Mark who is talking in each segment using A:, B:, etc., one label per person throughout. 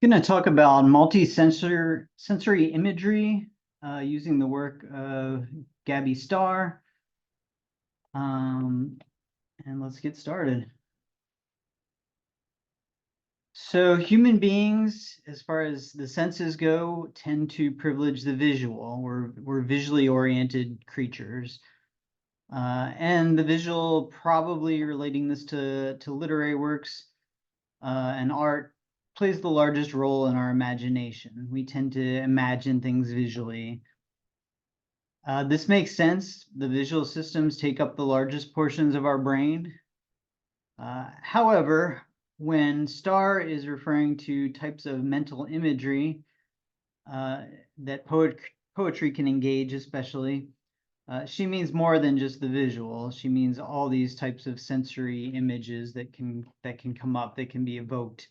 A: Going to talk about sensory imagery using the work of Gabby Starr. Um, and let's get started. So human beings, as far as the senses go, tend to privilege the visual. We're visually oriented creatures. And the visual, probably relating this to literary works and art, plays the largest role in our imagination. We tend to imagine things visually. This makes sense. The visual systems take up the largest portions of our brain. However, when Starr is referring to types of mental imagery uh, that poetry can engage, especially, she means more than just the visual. She means all these types of sensory images that can come up, that can be evoked.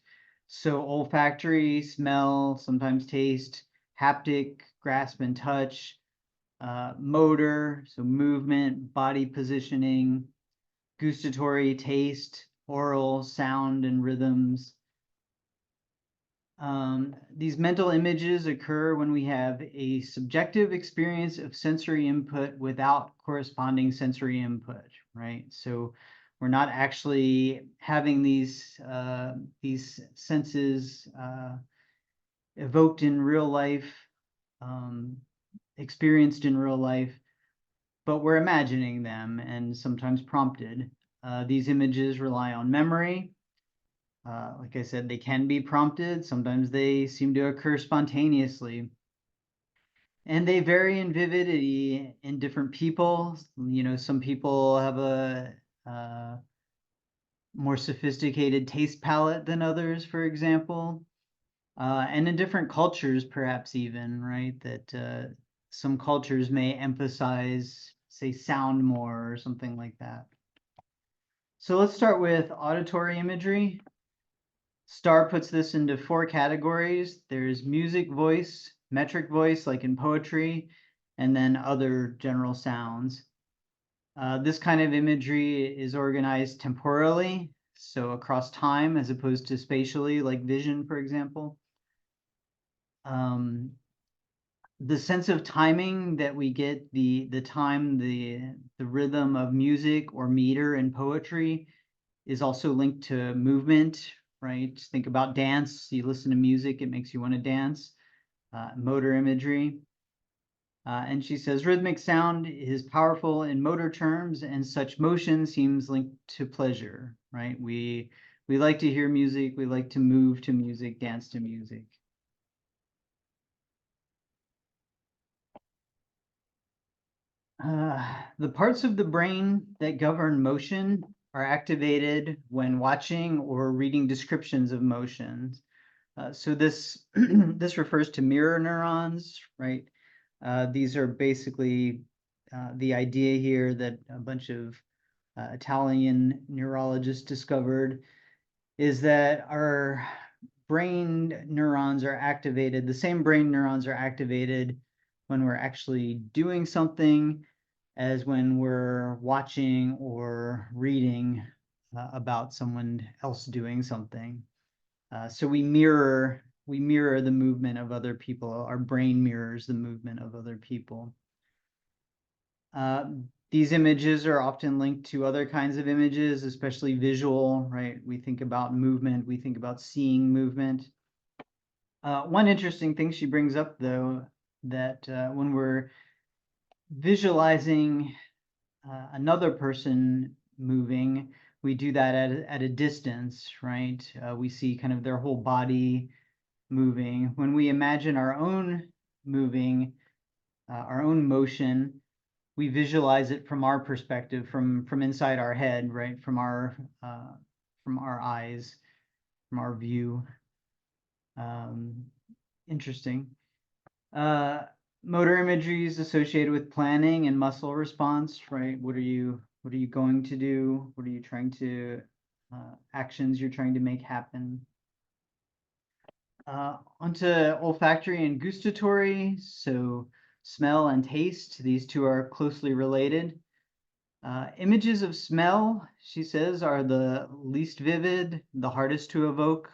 A: So olfactory, smell, sometimes taste, haptic, grasp and touch, motor, so movement, body positioning, gustatory, taste, oral, sound, and rhythms. These mental images occur when we have a subjective experience of sensory input without corresponding sensory input, right? So we're not actually having these senses evoked in real life, um, experienced in real life, but we're imagining them and sometimes prompted. These images rely on memory. Like I said, they can be prompted. Sometimes they seem to occur spontaneously. And they vary in vividity in different people. You know, some people have a more sophisticated taste palette than others, for example. And in different cultures, perhaps even, right? That some cultures may emphasize, say, sound more or something like that. So let's start with auditory imagery. Starr puts this into 4 categories. There's music voice, metric voice, like in poetry, and then other general sounds. This kind of imagery is organized temporally, so across time as opposed to spatially, like vision, for example. The sense of timing that we get, the time, the rhythm of music or meter in poetry is also linked to movement, right? Just think about dance. You listen to music, it makes you want to dance. Motor imagery. And she says rhythmic sound is powerful in motor terms, and such motion seems linked to pleasure, right? We like to hear music, we like to move to music, dance to music. The parts of the brain that govern motion are activated when watching or reading descriptions of motions. So this this refers to mirror neurons, right? These are basically the idea here that a bunch of Italian neurologists discovered is that our brain neurons are activated, the same brain neurons are activated when we're actually doing something as when we're watching or reading about someone else doing something. So we mirror the movement of other people. Our brain mirrors the movement of other people. These images are often linked to other kinds of images, especially visual, right? We think about movement, we think about seeing movement. One interesting thing she brings up, though, that when we're visualizing another person moving, we do that at a distance, right? We see kind of their whole body moving. When we imagine our own moving, our own motion, we visualize it from our perspective, from inside our head, right? From our eyes, from our view. Interesting. Uh, Motor imagery is associated with planning and muscle response, right? What are you going to do? What are you trying to actions you're trying to make happen? Onto olfactory and gustatory. So smell and taste, these two are closely related. Images of smell, she says, are the least vivid, the hardest to evoke.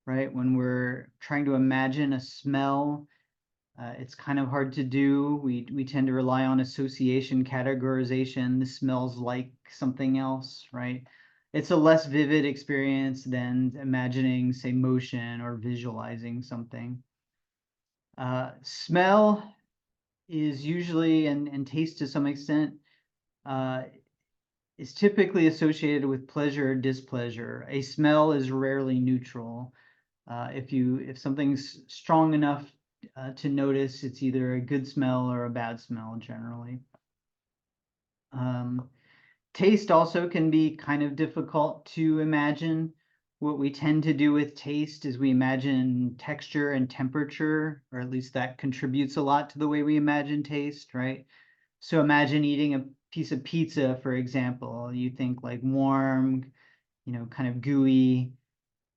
A: right? When we're trying to imagine a smell, it's kind of hard to do. We tend to rely on association, categorization. This smells like something else, right? It's a less vivid experience than imagining, say, motion or visualizing something. Smell is usually, and taste to some extent, uh, is typically associated with pleasure or displeasure. A smell is rarely neutral. If something's strong enough to notice, it's either a good smell or a bad smell generally. Taste also can be kind of difficult to imagine. What we tend to do with taste is we imagine texture and temperature, or at least that contributes a lot to the way we imagine taste, right? So imagine eating a piece of pizza, for example. You think like warm, kind of gooey,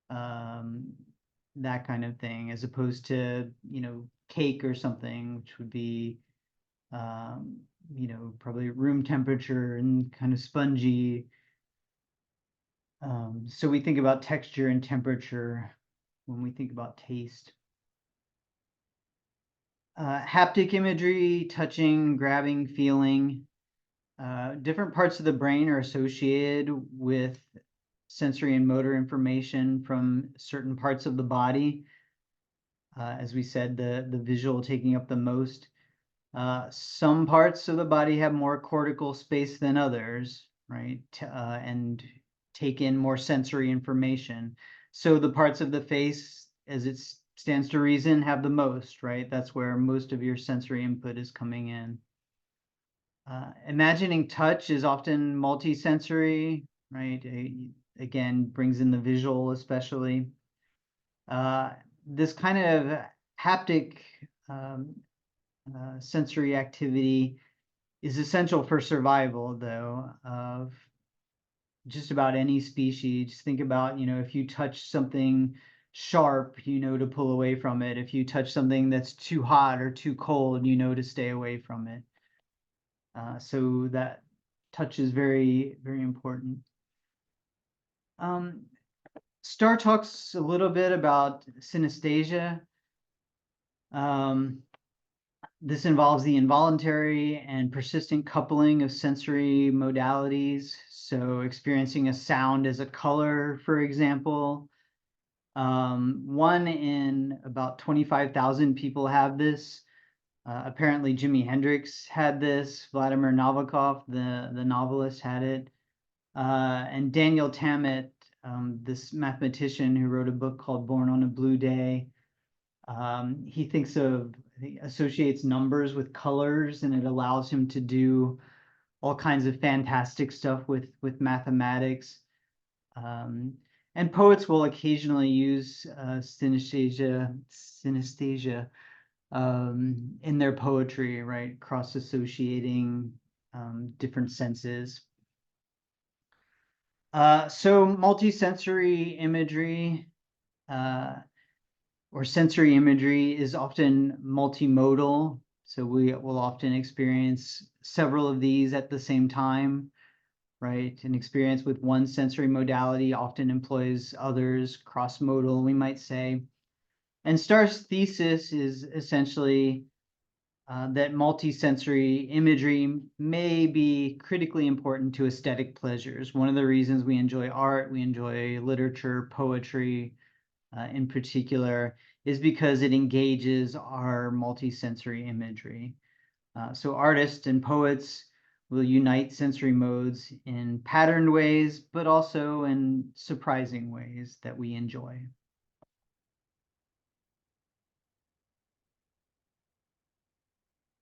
A: um, that kind of thing, as opposed to, cake or something, which would be, um, probably room temperature and kind of spongy. So we think about texture and temperature when we think about taste. Haptic imagery, touching, grabbing, feeling. Different parts of the brain are associated with sensory and motor information from certain parts of the body. As we said, the visual taking up the most. Some parts of the body have more cortical space than others, right? And take in more sensory information. So the parts of the face, as it stands to reason, have the most, right? That's where most of your sensory input is coming in. Imagining touch is often multisensory, right? Again, brings in the visual especially. This kind of haptic um, sensory activity is essential for survival, though, of just about any species. Just think about, if you touch something sharp, to pull away from it. If you touch something that's too hot or too cold, to stay away from it. So that touch is very, very important. Starr talks a little bit about synesthesia. This involves the involuntary and persistent coupling of sensory modalities. So experiencing a sound as a color, for example. One in about 25,000 people have this. Apparently Jimi Hendrix had this, Vladimir Nabokov, the novelist, had it. And Daniel Tammet, this mathematician who wrote a book called Born on a Blue Day, he associates numbers with colors, and it allows him to do all kinds of fantastic stuff with mathematics. And poets will occasionally use synesthesia in their poetry, right? Cross-associating different senses. So multisensory imagery or sensory imagery is often multimodal. So we will often experience several of these at the same time, right? An experience with one sensory modality often employs others, cross-modal, we might say. And Starr's thesis is essentially that multisensory imagery may be critically important to aesthetic pleasures. One of the reasons we enjoy art, we enjoy literature, poetry, in particular, is because it engages our multisensory imagery. So artists and poets will unite sensory modes in patterned ways, but also in surprising ways that we enjoy.